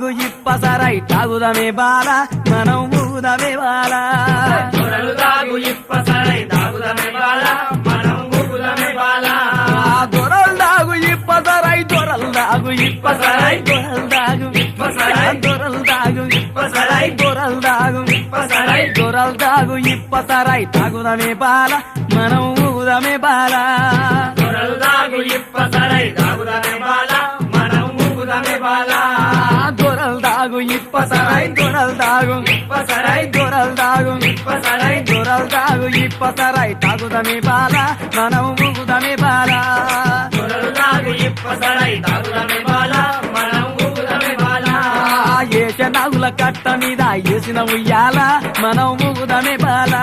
దాగు ఇప్ప సరై తాగుదమే బాల మనం ఊగుదమే బాల దొరలు దాగు ఇప్ప సరై తాగుదమే బాల మనం ఊగుదమే బాల దొరలు దాగు ఇప్ప సరై దొరలు దాగు ఇప్ప సరై దొరలు దాగు ఇప్ప సరై దొరలు దాగు ఇప్ప సరై దొరలు దాగు ఇప్ప సరై దొరలు దాగు ఇప్ప సరై తాగుదమే బాల మనం ఊగుదమే బాల దొరలు దాగు ఇప్ప సరై తాగుదమే బాల మనం ఊగుదమే బాల దొరలు దాగు ఇప్ప సరై దొరలు దాగు ఇప్ప సరై దొరలు దాగు ఇప్ప సరై దొరలు దాగు ఇప్ప సరై తాగుదమే బాల మనం ఊగుదమే బాల దొరలు దాగు ఇప్ప సరై తాగుదమే బాల మనం ఊగుదమే బాల ఏస నాగుల కట్ట మీద ఏసిన ఉయ్యాల మనం ఊగుదమే బాల